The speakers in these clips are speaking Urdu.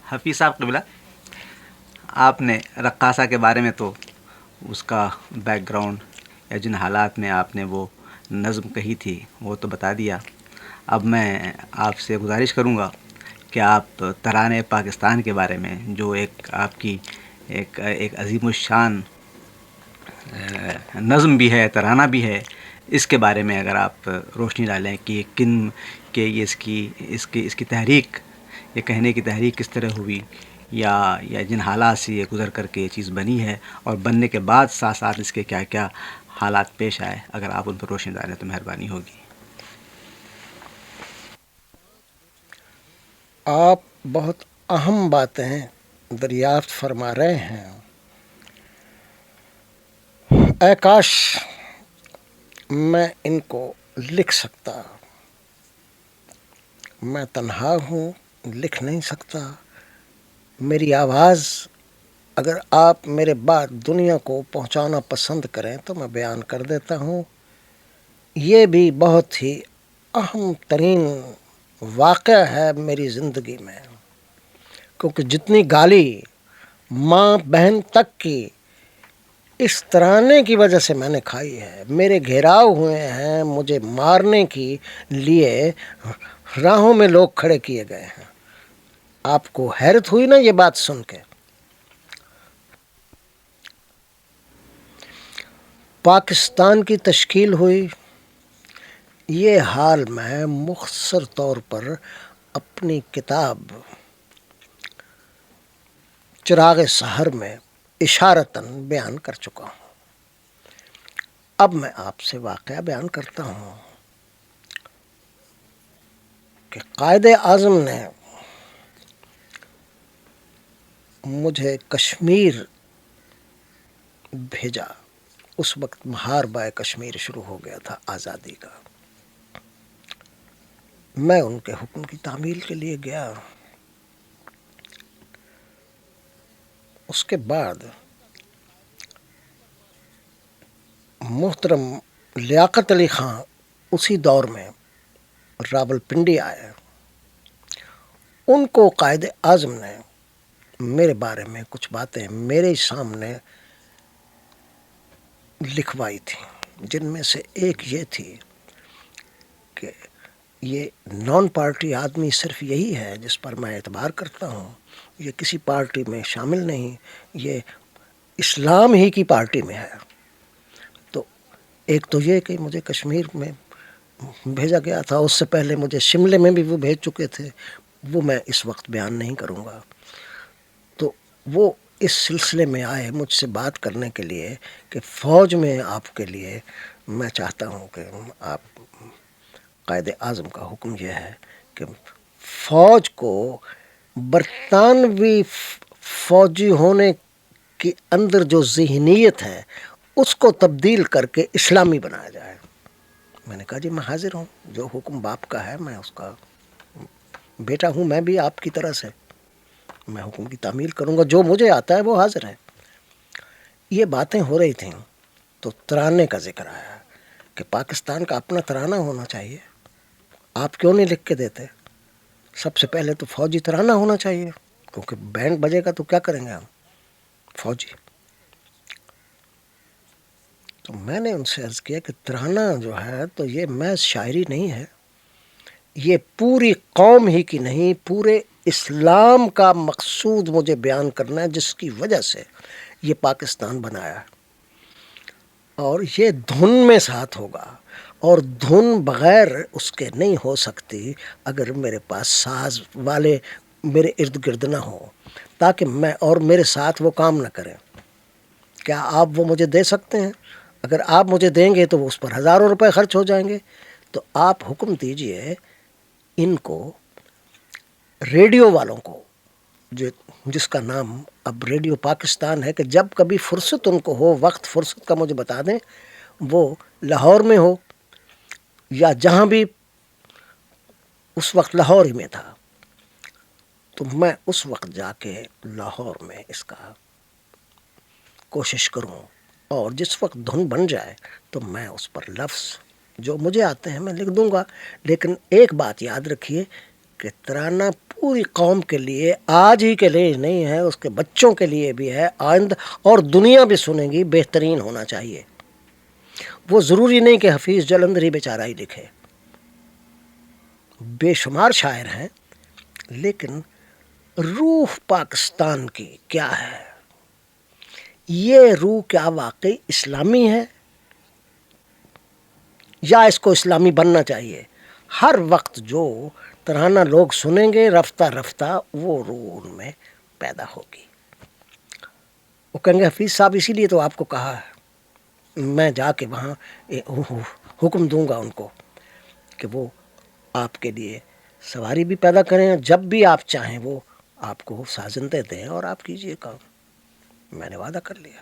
حفیظ صاحب قبلہ، آپ نے رقاصہ کے بارے میں تو اس کا بیک گراؤنڈ یا جن حالات میں آپ نے وہ نظم کہی تھی وہ تو بتا دیا. اب میں آپ سے گزارش کروں گا کہ آپ ترانے پاکستان کے بارے میں، جو ایک آپ کی ایک عظیم الشان نظم بھی ہے، ترانہ بھی ہے، اس کے بارے میں اگر آپ روشنی ڈالیں کہ یہ اس کی تحریک، یہ کہنے کی تحریک کس طرح ہوئی، یا جن حالات سے یہ گزر کر کے یہ چیز بنی ہے، اور بننے کے بعد ساتھ ساتھ اس کے کیا کیا حالات پیش آئے، اگر آپ ان پر روشنی ڈالیں تو مہربانی ہوگی. آپ بہت اہم باتیں دریافت فرما رہے ہیں. اے کاش میں ان کو لکھ سکتا. میں تنہا ہوں، لکھ نہیں سکتا. میری آواز اگر آپ میرے بات دنیا کو پہنچانا پسند کریں تو میں بیان کر دیتا ہوں. یہ بھی بہت ہی اہم ترین واقعہ ہے میری زندگی میں، کیونکہ جتنی گالی ماں بہن تک کی اس ترانے کی وجہ سے میں نے کھائی ہے. میرے گھیراؤ ہوئے ہیں، مجھے مارنے کے لیے راہوں میں لوگ کھڑے کیے گئے ہیں. آپ کو حیرت ہوئی نا یہ بات سن کے؟ پاکستان کی تشکیل ہوئی، یہ حال میں مختصر طور پر اپنی کتاب چراغ سحر میں اشارتاً بیان کر چکا ہوں. اب میں آپ سے واقعہ بیان کرتا ہوں کہ قائد اعظم نے مجھے کشمیر بھیجا. اس وقت محاربہ کشمیر شروع ہو گیا تھا آزادی کا. میں ان کے حکم کی تعمیل کے لیے گیا. اس کے بعد محترم لیاقت علی خان اسی دور میں راول پنڈی آئے. ان کو قائد اعظم نے میرے بارے میں کچھ باتیں میرے سامنے لکھوائی تھی، جن میں سے ایک یہ تھی کہ یہ نان پارٹی آدمی صرف یہی ہے جس پر میں اعتبار کرتا ہوں. یہ کسی پارٹی میں شامل نہیں، یہ اسلام ہی کی پارٹی میں ہے. تو ایک تو یہ کہ مجھے کشمیر میں بھیجا گیا تھا. اس سے پہلے مجھے شملے میں بھی وہ بھیج چکے تھے، وہ میں اس وقت بیان نہیں کروں گا. تو وہ اس سلسلے میں آئے مجھ سے بات کرنے کے لیے کہ فوج میں آپ کے لیے میں چاہتا ہوں کہ آپ، قائد اعظم کا حکم یہ ہے کہ فوج کو برطانوی فوجی ہونے کے اندر جو ذہنیت ہے اس کو تبدیل کر کے اسلامی بنایا جائے. میں نے کہا جی میں حاضر ہوں، جو حکم باپ کا ہے میں اس کا بیٹا ہوں، میں بھی آپ کی طرح سے میں حکم کی تعمیل کروں گا. جو مجھے آتا ہے وہ حاضر ہے. یہ باتیں ہو رہی تھیں تو ترانے کا ذکر آیا کہ پاکستان کا اپنا ترانہ ہونا چاہیے. آپ کیوں نہیں لکھ کے دیتے؟ سب سے پہلے تو فوجی ترانہ ہونا چاہیے، کیونکہ بینڈ بجے گا تو کیا کریں گے ہم فوجی. تو میں نے ان سے عرض کیا کہ ترانہ جو ہے تو یہ محض شاعری نہیں ہے، یہ پوری قوم ہی کی نہیں، پورے اسلام کا مقصود مجھے بیان کرنا ہے، جس کی وجہ سے یہ پاکستان بنایا. اور یہ دھن میں ساتھ ہوگا، اور دھن بغیر اس کے نہیں ہو سکتی اگر میرے پاس ساز والے میرے ارد گرد نہ ہوں، تاکہ میں اور میرے ساتھ وہ کام نہ کریں. کیا آپ وہ مجھے دے سکتے ہیں؟ اگر آپ مجھے دیں گے تو اس پر ہزاروں روپے خرچ ہو جائیں گے. تو آپ حکم دیجئے ان کو، ریڈیو والوں کو، جس کا نام اب ریڈیو پاکستان ہے، کہ جب کبھی فرصت ان کو ہو، وقت فرصت کا مجھے بتا دیں، وہ لاہور میں ہو یا جہاں بھی، اس وقت لاہور ہی میں تھا، تو میں اس وقت جا کے لاہور میں اس کا کوشش کروں، اور جس وقت دھن بن جائے تو میں اس پر لفظ جو مجھے آتے ہیں میں لکھ دوں گا. لیکن ایک بات یاد رکھیے کہ ترانہ پوری قوم کے لیے، آج ہی کے لیے نہیں ہے، اس کے بچوں کے لیے بھی ہے، آئندہ اور دنیا بھی سنے گی، بہترین ہونا چاہیے۔ وہ ضروری نہیں کہ حفیظ جلندھری بیچارہ ہی لکھے، بے شمار شاعر ہیں، لیکن روح پاکستان کی کیا ہے؟ یہ روح کیا واقعی اسلامی ہے یا اس کو اسلامی بننا چاہیے؟ ہر وقت جو ترانہ لوگ سنیں گے، رفتہ رفتہ وہ روح ان میں پیدا ہوگی۔ وہ کہیں گے حفیظ صاحب اسی لیے تو آپ کو کہا ہے، میں جا کے وہاں حکم دوں گا ان کو کہ وہ آپ کے لیے سواری بھی پیدا کریں، جب بھی آپ چاہیں وہ آپ کو سازندے دیں اور آپ کیجئے کام۔ میں نے وعدہ کر لیا۔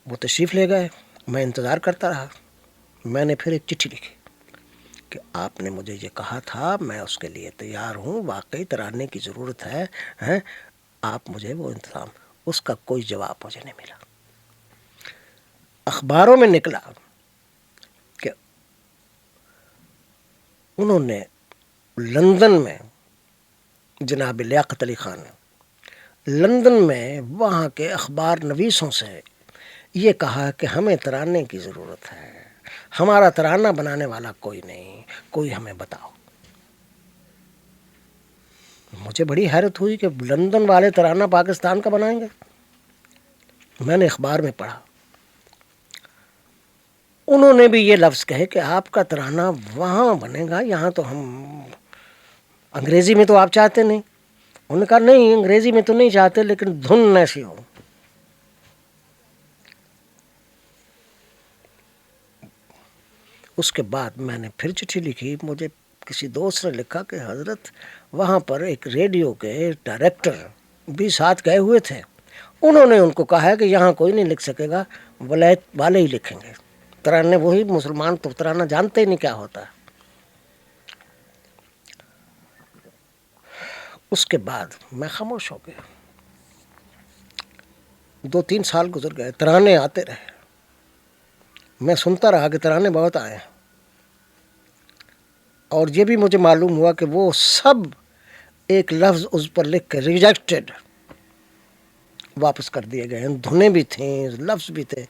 وہ تشریف لے گئے، میں انتظار کرتا رہا۔ میں نے پھر ایک چٹھی لکھی کہ آپ نے مجھے یہ کہا تھا، میں اس کے لیے تیار ہوں، واقعی ترانے کی ضرورت ہے، آپ مجھے وہ انتظام۔ اس کا کوئی جواب مجھے نہیں ملا۔ اخباروں میں نکلا کہ انہوں نے لندن میں، جناب لیاقت علی خان لندن میں وہاں کے اخبار نویسوں سے یہ کہا کہ ہمیں ترانے کی ضرورت ہے، ہمارا ترانہ بنانے والا کوئی نہیں، کوئی ہمیں بتاؤ۔ مجھے بڑی حیرت ہوئی کہ لندن والے ترانہ پاکستان کا بنائیں گے۔ میں نے اخبار میں پڑھا، انہوں نے بھی یہ لفظ کہے کہ آپ کا ترانہ وہاں بنے گا، یہاں تو ہم انگریزی میں تو آپ چاہتے نہیں۔ انہوں نے کہا نہیں، انگریزی میں تو نہیں چاہتے، لیکن دھن ایسی ہو۔ اس کے بعد میں نے پھر چٹھی لکھی، مجھے کسی دوست نے لکھا کہ حضرت وہاں پر ایک ریڈیو کے ڈائریکٹر بھی ساتھ گئے ہوئے تھے، انہوں نے ان کو کہا ہے کہ یہاں کوئی نہیں لکھ سکے گا، ولایت والے ہی لکھیں گے ترانے۔ وہی مسلمان تو ترانہ جانتے ہی نہیں کیا ہوتا ہے۔ اس کے بعد میں خاموش ہو گیا۔ 2-3 سال گزر گئے، ترانے آتے رہے، میں سنتا رہا کہ ترانے بہت آئے ہیں، اور یہ بھی مجھے معلوم ہوا کہ وہ سب ایک لفظ اس پر لکھ کے ریجیکٹڈ واپس کر دیے گئے ہیں۔ دھنیں بھی تھیں، لفظ بھی تھے،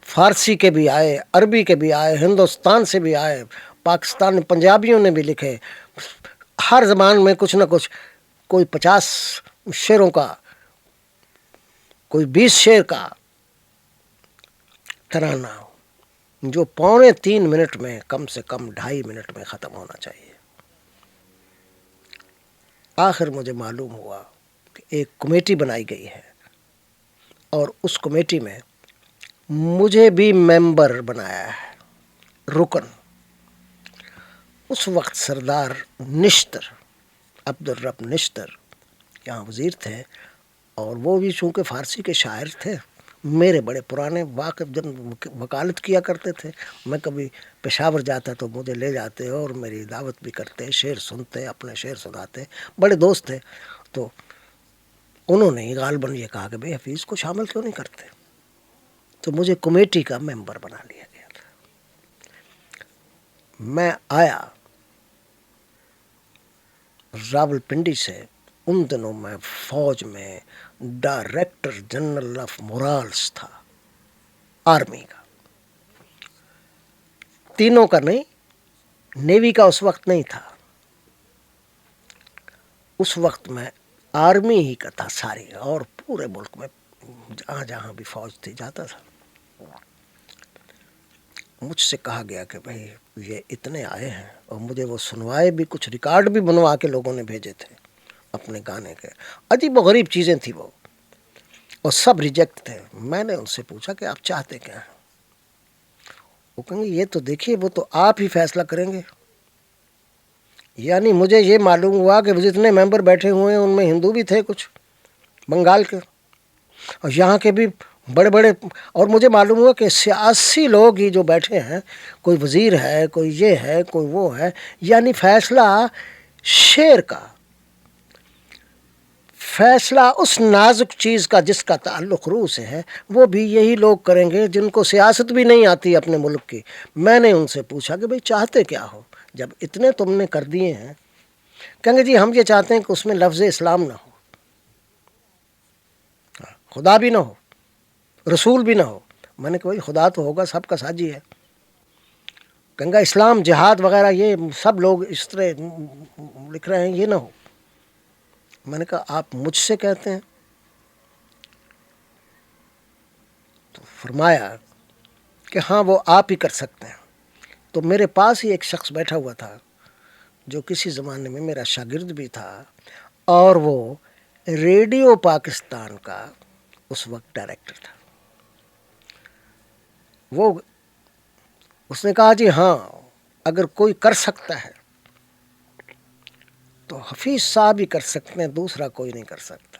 فارسی کے بھی آئے، عربی کے بھی آئے، ہندوستان سے بھی آئے، پاکستان پنجابیوں نے بھی لکھے۔ ہر زبان میں کچھ نہ کچھ، کوئی 50 شعروں کا، کوئی 20 شعر کا ترانہ جو 2.25 منٹ میں، کم سے کم 2.5 منٹ میں ختم ہونا چاہیے۔ آخر مجھے معلوم ہوا کہ ایک کمیٹی بنائی گئی ہے، اور اس کمیٹی میں مجھے بھی ممبر بنایا ہے، رکن۔ اس وقت سردار نشتر، عبدالرب نشتر یہاں وزیر تھے، اور وہ بھی چونکہ فارسی کے شاعر تھے، میرے بڑے پرانے واقف، جب وکالت کیا کرتے تھے، میں کبھی پشاور جاتا تو مجھے لے جاتے اور میری دعوت بھی کرتے، شعر سنتے، اپنے شعر سناتے، بڑے دوست تھے۔ تو انہوں نے غالباً یہ کہا کہ بھئی حفیظ کو شامل کیوں نہیں کرتے، تو مجھے کمیٹی کا ممبر بنا لیا گیا تھا۔ میں آیا راول پنڈی سے، ان دنوں میں فوج میں ڈائریکٹر جنرل آف مورالز تھا، آرمی کا، تینوں کا نہیں، نیوی کا اس وقت نہیں تھا، اس وقت میں آرمی ہی کا تھا ساری، اور پورے ملک میں جہاں جہاں بھی فوج تھی جاتا تھا۔ مجھ سے کہا گیا کہ بھئی یہ اتنے آئے ہیں، اور مجھے وہ سنوائے بھی، کچھ ریکارڈ بھی بنوا کے لوگوں نے بھیجے تھے اپنے گانے کے، عجیب و غریب چیزیں تھیں وہ، اور سب ریجیکٹ تھے۔ میں نے ان سے پوچھا کہ آپ چاہتے کیا ہیں؟ وہ کہیں گے یہ تو دیکھیے، وہ تو آپ ہی فیصلہ کریں گے۔ یعنی مجھے یہ معلوم ہوا کہ جتنے ممبر بیٹھے ہوئے ہیں ان میں ہندو بھی تھے، کچھ بنگال کے، اور یہاں کے بھی بڑے بڑے، اور مجھے معلوم ہوا کہ سیاسی لوگ ہی جو بیٹھے ہیں، کوئی وزیر ہے، کوئی یہ ہے، کوئی وہ ہے، یعنی فیصلہ شعر کا، فیصلہ اس نازک چیز کا جس کا تعلق روح سے ہے، وہ بھی یہی لوگ کریں گے جن کو سیاست بھی نہیں آتی اپنے ملک کی۔ میں نے ان سے پوچھا کہ بھئی چاہتے کیا ہو؟ جب اتنے تم نے کر دیے ہیں کہیں گے جی ہم یہ چاہتے ہیں کہ اس میں لفظ اسلام نہ ہو، خدا بھی نہ ہو، رسول بھی نہ ہو۔ میں نے کہا بھائی خدا تو ہوگا، سب کا ساجی ہے۔ کہیں گا اسلام جہاد وغیرہ یہ سب لوگ اس طرح لکھ رہے ہیں، یہ نہ ہو۔ میں نے کہا آپ مجھ سے کہتے ہیں؟ تو فرمایا کہ ہاں وہ آپ ہی کر سکتے ہیں۔ تو میرے پاس ہی ایک شخص بیٹھا ہوا تھا جو کسی زمانے میں میرا شاگرد بھی تھا، اور وہ ریڈیو پاکستان کا اس وقت ڈائریکٹر تھا۔ اس نے کہا جی ہاں اگر کوئی کر سکتا ہے تو حفیظ صاحب ہی کر سکتے ہیں، دوسرا کوئی نہیں کر سکتا۔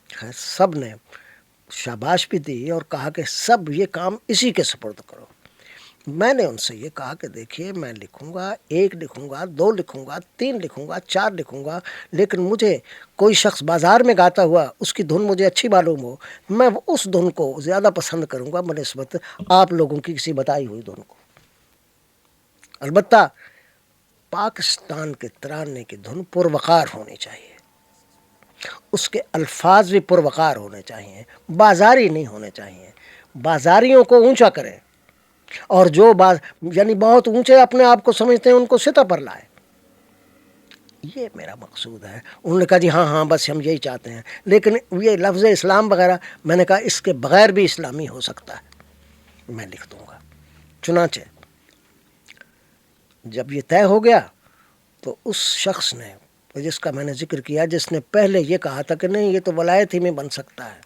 خیر سب نے شاباش بھی دی اور کہا کہ سب یہ کام اسی کے سپرد کرو۔ میں نے ان سے یہ کہا کہ دیکھیے میں لکھوں گا، 1 لکھوں گا، 2 لکھوں گا، 3 لکھوں گا، 4 لکھوں گا، لیکن مجھے کوئی شخص بازار میں گاتا ہوا اس کی دھن مجھے اچھی معلوم ہو، میں اس دھن کو زیادہ پسند کروں گا بنسبت آپ لوگوں کی کسی بتائی ہوئی دھن کو۔ البتہ پاکستان کے ترانے کی دھن پروقار ہونی چاہیے، اس کے الفاظ بھی پروقار ہونے چاہیے، بازاری نہیں ہونے چاہیے۔ بازاریوں کو اونچا کریں، اور جو یعنی بہت اونچے اپنے آپ کو سمجھتے ہیں ان کو سطح پر لائے۔ یہ میرا مقصود ہے۔ انہوں نے کہا جی ہاں بس ہم یہی چاہتے ہیں، لیکن یہ لفظ اسلام وغیرہ، میں نے کہا اس کے بغیر بھی اسلامی ہو سکتا ہے، میں لکھ دوں گا۔ چنانچہ جب یہ طے ہو گیا تو اس شخص نے، جس کا میں نے ذکر کیا، جس نے پہلے یہ کہا تھا کہ نہیں یہ تو ولایت ہی میں بن سکتا ہے،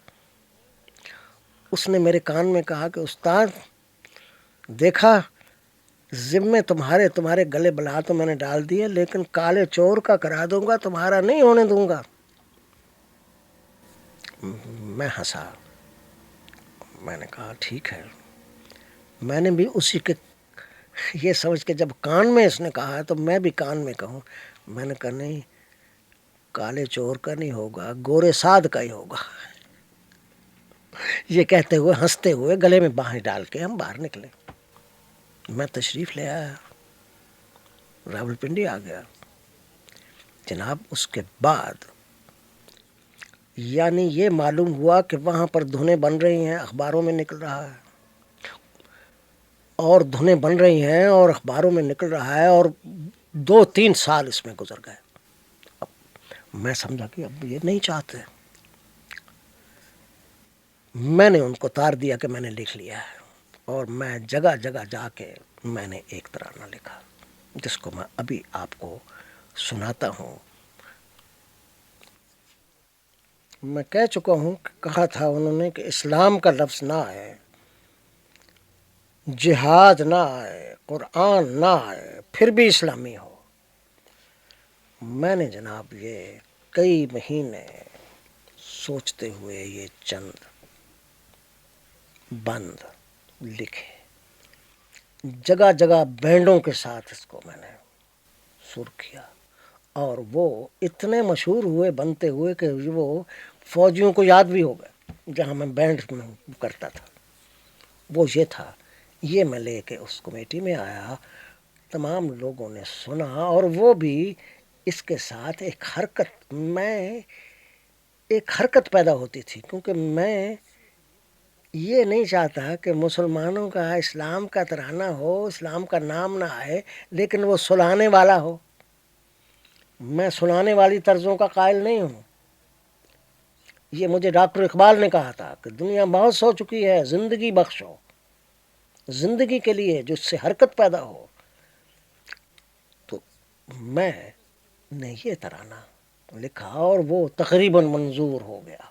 اس نے میرے کان میں کہا کہ استاد دیکھا ذمے تمہارے گلے بلا تو میں نے ڈال دیے، لیکن کالے چور کا کرا دوں گا، تمہارا نہیں ہونے دوں گا۔ میں ہنسا، میں نے کہا ٹھیک ہے۔ میں نے بھی اسی کے یہ سمجھ کے جب کان میں اس نے کہا تو میں بھی کان میں کہوں، میں نے کہا نہیں کالے چور کا نہیں ہوگا، گورے ساد کا ہی ہوگا۔ یہ کہتے ہوئے ہنستے ہوئے گلے میں باہیں ڈال کے ہم باہر نکلے۔ میں تشریف لے آیا، راولپنڈی آ گیا جناب۔ اس کے بعد یعنی یہ معلوم ہوا کہ وہاں پر دھنیں بن رہی ہیں، اخباروں میں نکل رہا ہے، اور دھنیں بن رہی ہیں اور اخباروں میں نکل رہا ہے، اور 2-3 سال اس میں گزر گئے۔ اب میں سمجھا کہ اب یہ نہیں چاہتے۔ میں نے ان کو تار دیا کہ میں نے لکھ لیا ہے، اور میں جگہ جگہ جا کے میں نے ایک ترانہ لکھا جس کو میں ابھی آپ کو سناتا ہوں۔ میں کہہ چکا ہوں کہ کہا تھا انہوں نے کہ اسلام کا لفظ نہ آئے، جہاد نہ آئے، قرآن نہ آئے، پھر بھی اسلامی ہو۔ میں نے جناب یہ کئی مہینے سوچتے ہوئے یہ چند بند لکھے، جگہ جگہ بینڈوں کے ساتھ اس کو میں نے سر کیا، اور وہ اتنے مشہور ہوئے بنتے ہوئے کہ وہ فوجیوں کو یاد بھی ہو گئے جہاں میں بینڈ میں کرتا تھا۔ وہ یہ تھا، یہ میں لے کے اس کمیٹی میں آیا، تمام لوگوں نے سنا، اور وہ بھی اس کے ساتھ ایک حرکت پیدا ہوتی تھی، کیونکہ میں یہ نہیں چاہتا کہ مسلمانوں کا اسلام کا ترانہ ہو، اسلام کا نام نہ آئے، لیکن وہ سلانے والا ہو۔ میں سنانے والی طرزوں کا قائل نہیں ہوں۔ یہ مجھے ڈاکٹر اقبال نے کہا تھا کہ دنیا بہت سو چکی ہے، زندگی بخشو، زندگی کے لیے جو اس سے حرکت پیدا ہو۔ تو میں نے یہ ترانہ لکھا اور وہ تقریباً منظور ہو گیا۔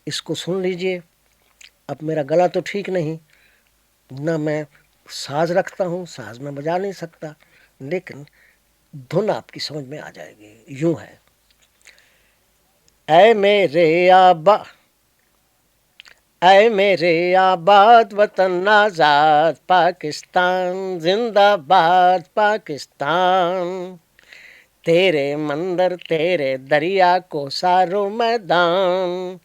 اس کو سن لیجئے۔ اب میرا گلا تو ٹھیک نہیں، نہ میں ساز رکھتا ہوں، ساز میں بجا نہیں سکتا، لیکن دھن آپ کی سمجھ میں آ جائے گی۔ یوں ہے، اے میرے آباد وطن آزاد پاکستان، زندہ باد پاکستان، تیرے مندر تیرے دریا کو سارو میدان،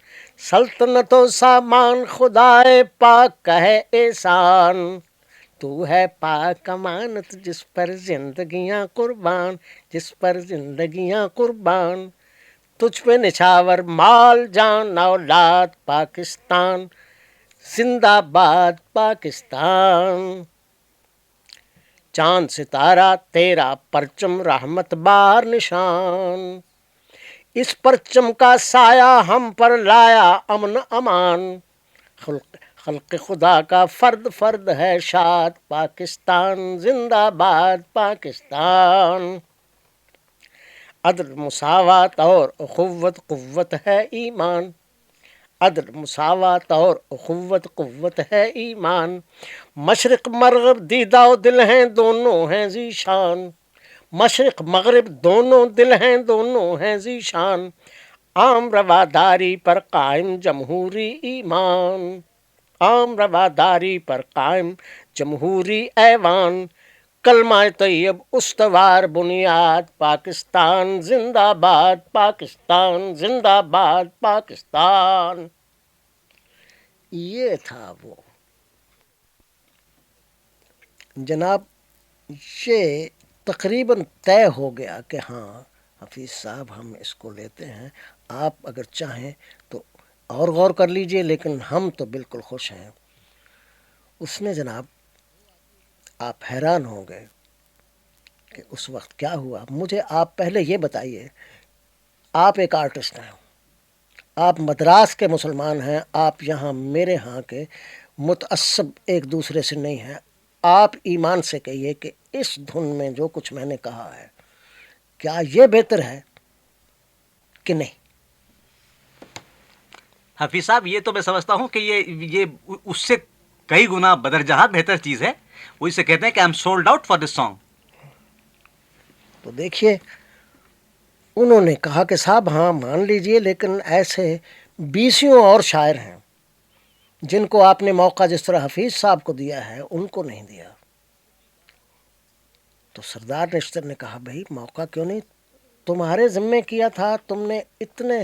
سلطنت و سامان خدائے پاک کا ہے احسان، تو ہے پاک امانت جس پر زندگیاں قربان، جس پر زندگیاں قربان، تجھ پہ نچھاور مال جان اولاد پاکستان، زندہ باد پاکستان۔ چاند ستارہ تیرا پرچم رحمت بار نشان، اس پرچم کا سایہ ہم پر لایا امن امان، خلق خدا کا فرد فرد ہے شاد پاکستان، زندہ باد پاکستان۔ عدل مساوات اور اخوت قوت ہے ایمان، عدل مساوات اور اخوت قوت ہے ایمان، مشرق مغرب دیدہ و دل ہیں دونوں ہیں ذیشان، مشرق مغرب دونوں دل ہیں دونوں ہیں ذیشان، عام رواداری پر قائم جمہوری ایمان، عام رواداری پر قائم جمہوری ایوان، کلمہ طیب استوار بنیاد پاکستان، زندہ باد پاکستان، زندہ باد پاکستان۔ یہ تھا وہ جناب، یہ تقریباً طے ہو گیا کہ ہاں حفیظ صاحب ہم اس کو لیتے ہیں، آپ اگر چاہیں تو اور غور کر لیجئے، لیکن ہم تو بالکل خوش ہیں۔ اس نے جناب، آپ حیران ہوں گے کہ اس وقت کیا ہوا۔ مجھے آپ پہلے یہ بتائیے، آپ ایک آرٹسٹ ہیں، آپ مدراس کے مسلمان ہیں، آپ یہاں میرے ہاں کے متعصب ایک دوسرے سے نہیں ہیں، آپ ایمان سے کہیے کہ اس دھن میں جو کچھ میں نے کہا ہے کیا یہ بہتر ہے کہ نہیں؟ حفیظ صاحب یہ تو میں سمجھتا ہوں کہ یہ اس سے کئی گنا بدرجہ بہتر چیز ہے۔ وہ اسے کہتے ہیں کہ I am sold out for this song. تو دیکھیے، انہوں نے کہا کہ صاحب ہاں مان لیجئے، لیکن ایسے بیسیوں اور شاعر ہیں جن کو آپ نے موقع جس طرح حفیظ صاحب کو دیا ہے ان کو نہیں دیا۔ تو سردار نشتر نے کہا بھائی موقع کیوں نہیں، تمہارے ذمے کیا تھا، تم نے اتنے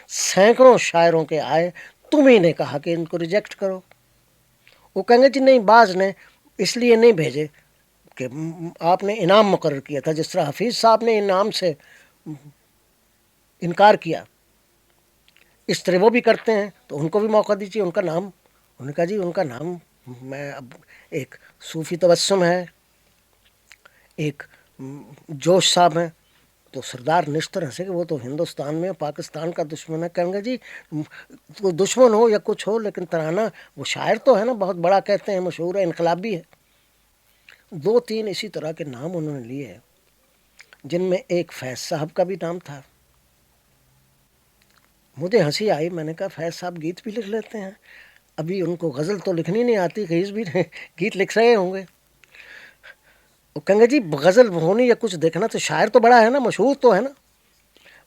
سینکڑوں شاعروں کے آئے، تم ہی نے کہا کہ ان کو ریجیکٹ کرو۔ وہ کہیں گے جی نہیں، بعض نے اس لیے نہیں بھیجے کہ آپ نے انعام مقرر کیا تھا، جس طرح حفیظ صاحب نے انعام سے انکار کیا، اس طرح وہ بھی کرتے ہیں، تو ان کو بھی موقع دیجیے، ان کا نام، انہوں نے کہا جی ان کا نام، میں اب ایک صوفی تبسم ہے، ایک جوش صاحب ہیں۔ تو سردار نشتر ہنسے کہ وہ تو ہندوستان میں پاکستان کا دشمن ہے۔ کہیں گے جی وہ دشمن ہو یا کچھ ہو، لیکن ترانہ وہ شاعر تو ہے نا، بہت بڑا کہتے ہیں، مشہور ہے، انقلابی ہے۔ دو تین اسی طرح کے نام انہوں نے لیے، جن میں ایک فیض صاحب کا بھی نام تھا۔ مجھے ہنسی آئی، میں نے کہا فیض صاحب گیت بھی لکھ لیتے ہیں، ابھی ان کو غزل تو لکھنی نہیں آتی، خیز بھی گیت لکھ رہے ہوں گے۔ وہ کہیں گے جی غزل ہونی یا کچھ دیکھنا تو شاعر تو بڑا ہے نا، مشہور تو ہے نا۔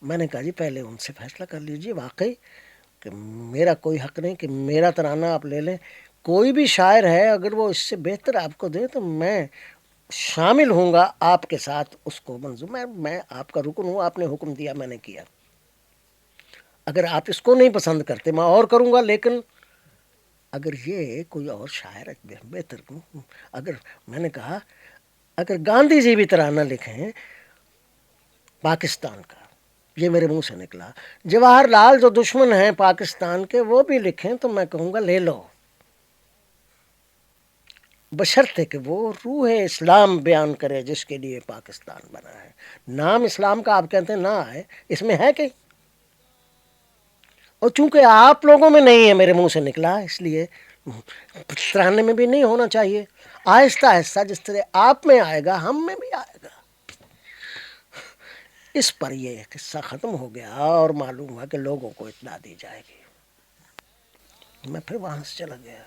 میں نے کہا جی پہلے ان سے فیصلہ کر لیجئے، واقعی کہ میرا کوئی حق نہیں کہ میرا ترانہ آپ لے لیں، کوئی بھی شاعر ہے اگر وہ اس سے بہتر آپ کو دے تو میں شامل ہوں گا آپ کے ساتھ اس کو منظور، میں آپ کا رکن ہوں، آپ نے حکم دیا میں نے کیا، اگر آپ اس کو نہیں پسند کرتے میں اور کروں گا، لیکن اگر یہ کوئی اور شاعر بہتر، اگر میں نے کہا اگر گاندھی جی بھی ترانہ لکھیں پاکستان کا، یہ میرے منہ سے نکلا، جواہر لال جو دشمن ہیں پاکستان کے وہ بھی لکھیں تو میں کہوں گا لے لو، بشرطے کہ وہ روح اسلام بیان کرے جس کے لیے پاکستان بنا ہے۔ نام اسلام کا آپ کہتے ہیں نہ آئے، اس میں ہے کہ، اور چونکہ آپ لوگوں میں نہیں ہے میرے منہ سے نکلا، اس لیے ترانے میں بھی نہیں ہونا چاہیے۔ آہستہ آہستہ جس طرح آپ میں آئے گا ہم میں بھی آئے گا۔ اس پر یہ قصہ ختم ہو گیا اور معلوم ہوا کہ لوگوں کو اطلاع دی جائے گی۔ میں پھر وہاں سے چلا گیا۔